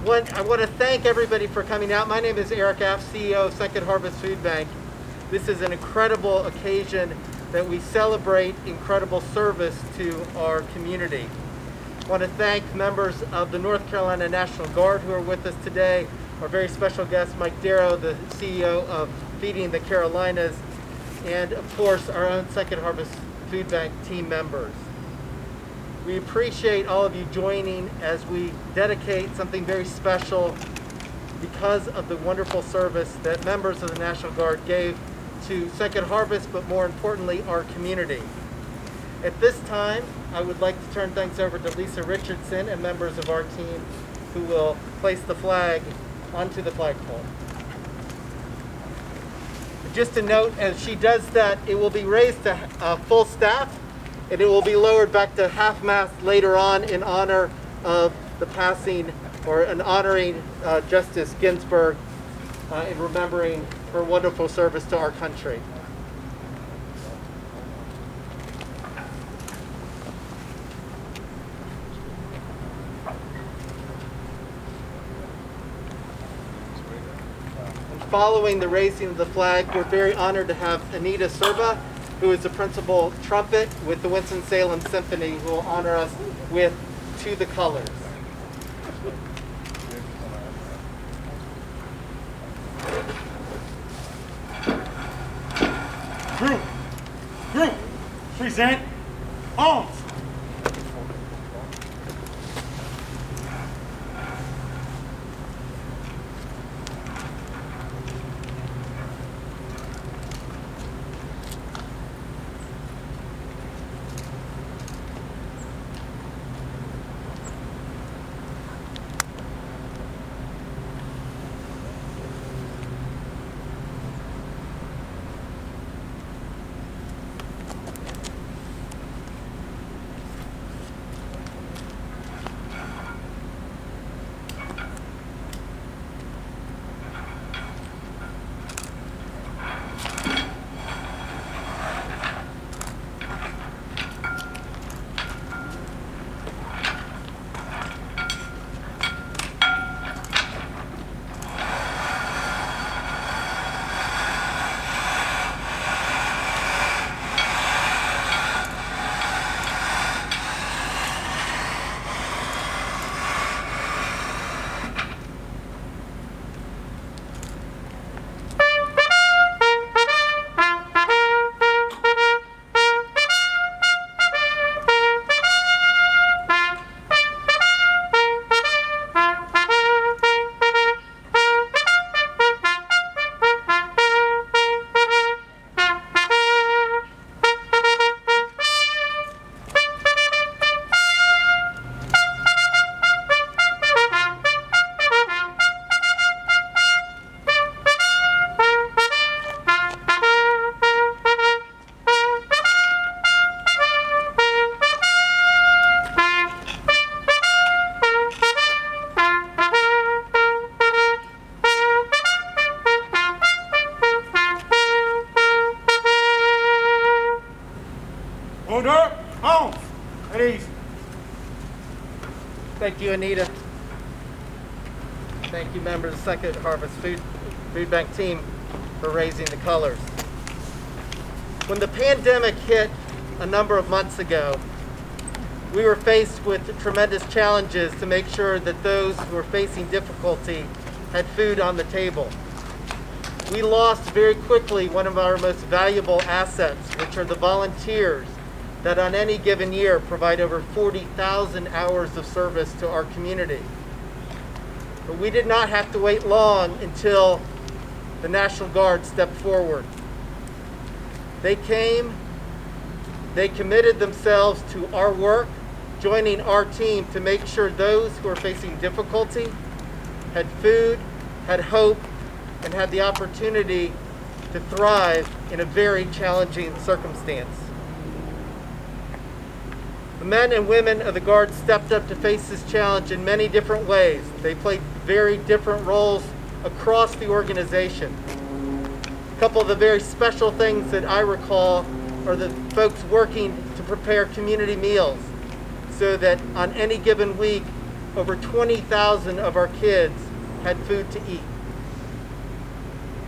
I want to thank everybody for coming out. My name is Eric Aft, CEO of Second Harvest Food Bank. This is an incredible occasion that we celebrate incredible service to our community. I want to thank members of the North Carolina National Guard who are with us today, our very special guest, Mike Darrow, the CEO of Feeding the Carolinas, and of course, our own Second Harvest Food Bank team members. We appreciate all of you joining as we dedicate something very special because of the wonderful service that members of the National Guard gave to Second Harvest, but more importantly, our community. At this time, I would like to turn things over to Lisa Richardson and members of our team who will place the flag onto the flagpole. Just a note, as she does that, it will be raised to full staff, and it will be lowered back to half-mast later on in honor of the passing, or in honoring Justice Ginsburg in remembering her wonderful service to our country. And following the raising of the flag, we're very honored to have Anita Serba, who is the principal trumpet with the Winston-Salem Symphony, who will honor us with To the Colors. Group, present arms. Order, arms. At ease. Thank you, Anita. Thank you, members of the Second Harvest Food Bank team, for raising the colors. When the pandemic hit a number of months ago, we were faced with tremendous challenges to make sure that those who were facing difficulty had food on the table. We lost very quickly one of our most valuable assets, which are the volunteers that on any given year provide over 40,000 hours of service to our community. But we did not have to wait long until the National Guard stepped forward. They came, they committed themselves to our work, joining our team to make sure those who are facing difficulty had food, had hope, and had the opportunity to thrive in a very challenging circumstance. The men and women of the Guard stepped up to face this challenge in many different ways. They played very different roles across the organization. A couple of the very special things that I recall are the folks working to prepare community meals so that on any given week over 20,000 of our kids had food to eat.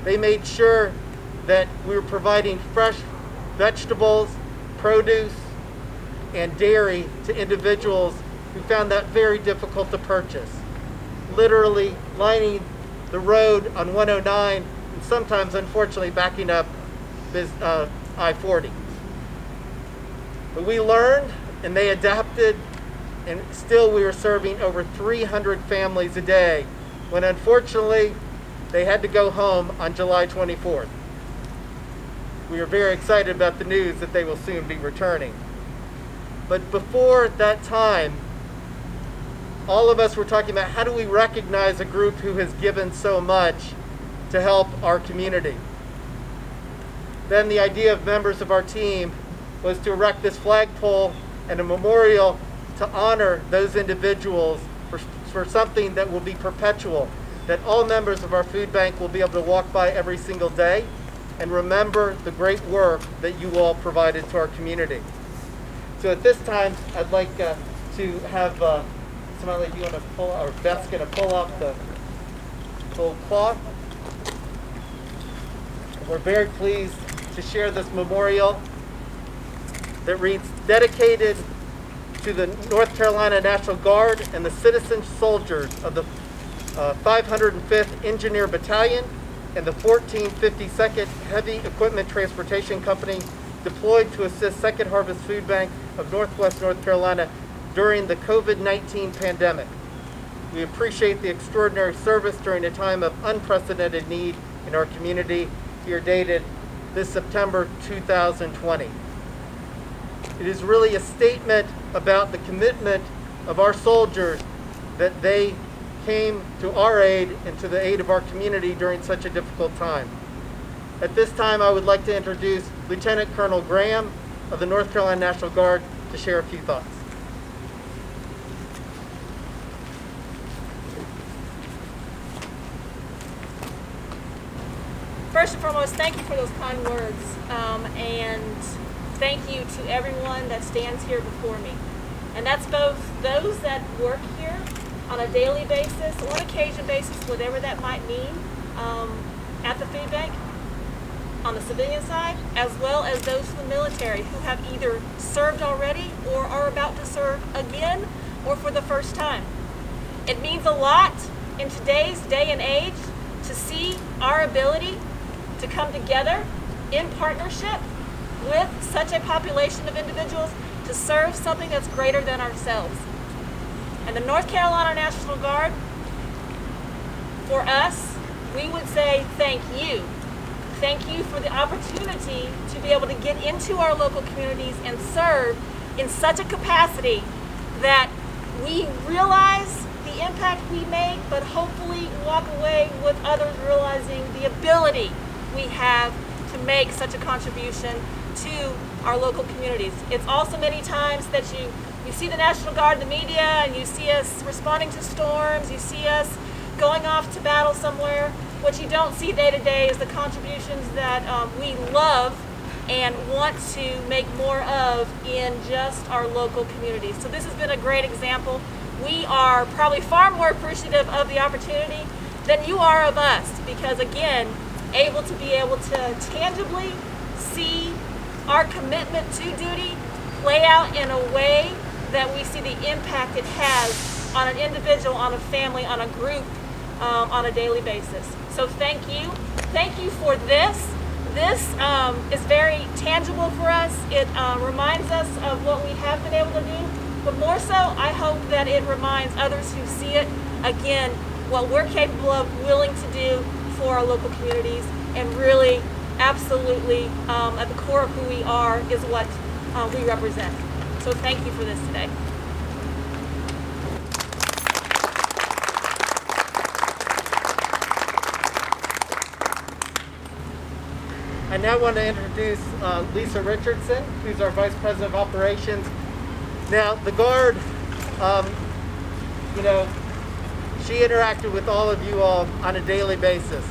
They made sure that we were providing fresh vegetables, produce, and dairy to individuals who found that very difficult to purchase, literally lining the road on 109 and sometimes, unfortunately, backing up I-40. But we learned and they adapted, and still we were serving over 300 families a day when unfortunately they had to go home on July 24th. We are very excited about the news that they will soon be returning. But before that time, all of us were talking about how do we recognize a group who has given so much to help our community. Then the idea of members of our team was to erect this flagpole and a memorial to honor those individuals for something that will be perpetual, that all members of our food bank will be able to walk by every single day and remember the great work that you all provided to our community. So at this time, I'd like to have somebody, you want to pull, or Beth's going to pull out the gold cloth. We're very pleased to share this memorial that reads, dedicated to the North Carolina National Guard and the citizen soldiers of the 505th Engineer Battalion and the 1452nd Heavy Equipment Transportation Company deployed to assist Second Harvest Food Bank of Northwest North Carolina during the COVID-19 pandemic. We appreciate the extraordinary service during a time of unprecedented need in our community. Here dated this September 2020. It is really a statement about the commitment of our soldiers that they came to our aid and to the aid of our community during such a difficult time. At this time, I would like to introduce Lieutenant Colonel Graham of the North Carolina National Guard to share a few thoughts. First and foremost, thank you for those kind words, and thank you to everyone that stands here before me. And that's both those that work here on a daily basis or an occasion basis, whatever that might mean, at the food bank on the civilian side, as well as those from the military who have either served already or are about to serve again or for the first time. It means a lot in today's day and age to see our ability to come together in partnership with such a population of individuals to serve something that's greater than ourselves. And the North Carolina National Guard, for us, we would say thank you. Thank you for the opportunity to be able to get into our local communities and serve in such a capacity that we realize the impact we make, but hopefully walk away with others realizing the ability we have to make such a contribution to our local communities. It's also many times that you see the National Guard in the media and you see us responding to storms, you see us going off to battle somewhere. What you don't see day to day is the contributions that we love and want to make more of in just our local communities. So this has been a great example. We are probably far more appreciative of the opportunity than you are of us, because again, able to tangibly see our commitment to duty play out in a way that we see the impact it has on an individual, on a family, on a group, on a daily basis. So thank you. Thank you for this. This is very tangible for us. It reminds us of what we have been able to do, but more so, I hope that it reminds others who see it, again, what we're capable of, willing to do for our local communities, and really, absolutely, at the core of who we are is what we represent. So thank you for this today. I now want to introduce Lisa Richardson, who's our Vice President of Operations. Now, the Guard, she interacted with all of you all on a daily basis.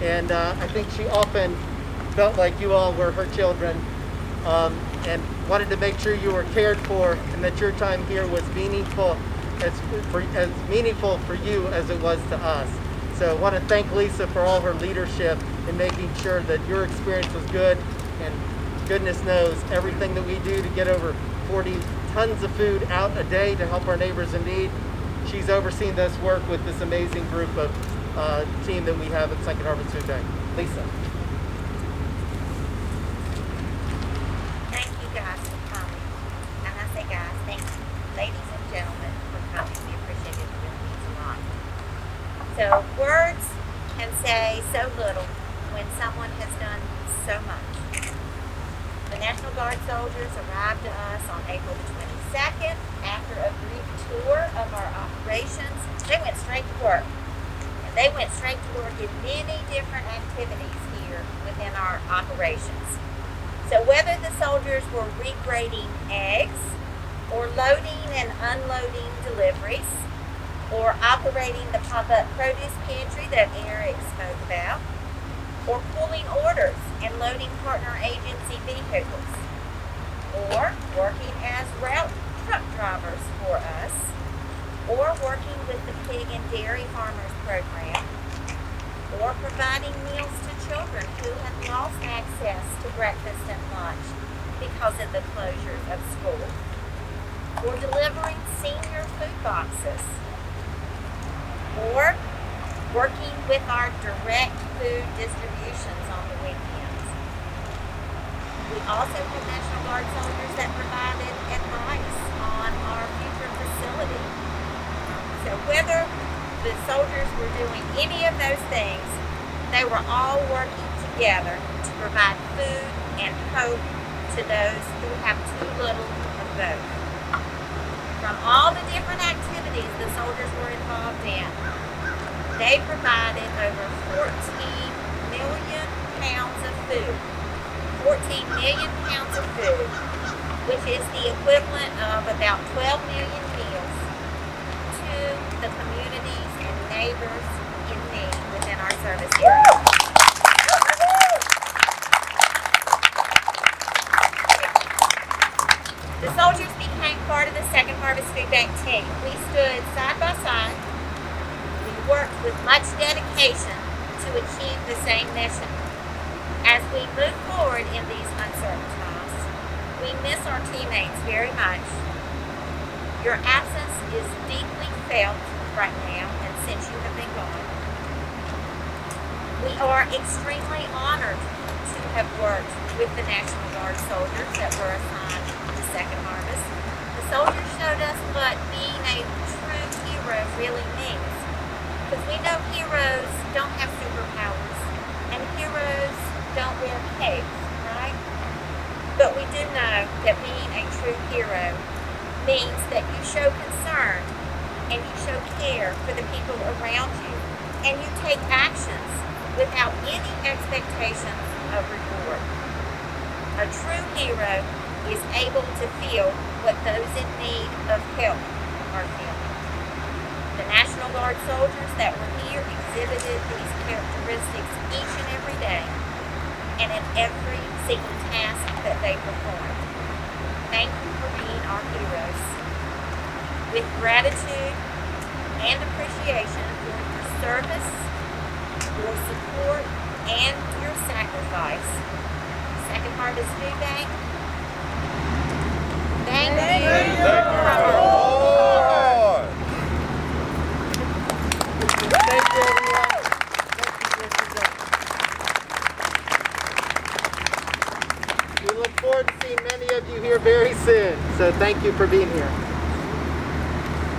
And I think she often felt like you all were her children and wanted to make sure you were cared for and that your time here was meaningful as meaningful for you as it was to us. So I want to thank Lisa for all her leadership in making sure that your experience was good, and goodness knows everything that we do to get over 40 tons of food out a day to help our neighbors in need. She's overseen this work with this amazing group of team that we have at Second Harvest Food Bank. Lisa. Thank you guys for coming. And I say guys, thank you, ladies and gentlemen, for coming. We appreciate it. It really means a lot. So words can say so little when someone has done so much. The National Guard soldiers arrived to us on April the 22nd. After a brief tour of our operations, they went straight to work. And they went straight to work in many different activities here within our operations. So whether the soldiers were regrading eggs, or loading and unloading deliveries, or operating the pop-up produce pantry that Eric spoke about, or pulling orders and loading partner agency vehicles, or working as route truck drivers for us, or working with the Pig and Dairy Farmers Program, or providing meals to children who had lost access to breakfast and lunch because of the closures of school, or delivering senior food boxes, or working with our direct food distributions on the weekends. We also have National Guard soldiers that provided advice on our future facility. So whether the soldiers were doing any of those things, they were all working together to provide food and hope to those who have too little of both. From all the different activities the soldiers were involved in, they provided over 14 million pounds of food. 14 million pounds of food, which is the equivalent of about 12 million meals to the communities and neighbors in need within our service area. The soldiers became part of the Second Harvest Food Bank team. We stood side by side. We worked with much dedication to achieve the same mission. As we move forward in these uncertain times, we miss our teammates very much. Your absence is deeply felt right now, and since you have been gone. We are extremely honored to have worked with the National Guard soldiers that were assigned to Second Harvest. The soldiers showed us what being a true hero really means. Because we know heroes don't have superpowers, and heroes don't wear capes, right? But we do know that being a true hero means that you show concern and you show care for the people around you, and you take actions without any expectations of reward. A true hero is able to feel what those in need of help are feeling. The National Guard soldiers that were here exhibited these characteristics each and every day, and in every single task that they performed. Thank you for being our heroes. With gratitude and appreciation for your service, your support, and your sacrifice, Second Harvest Food Bank, thank you from our whole heart. Thank you, everyone. Thank you. We look forward to seeing many of you here very soon. So thank you for being here.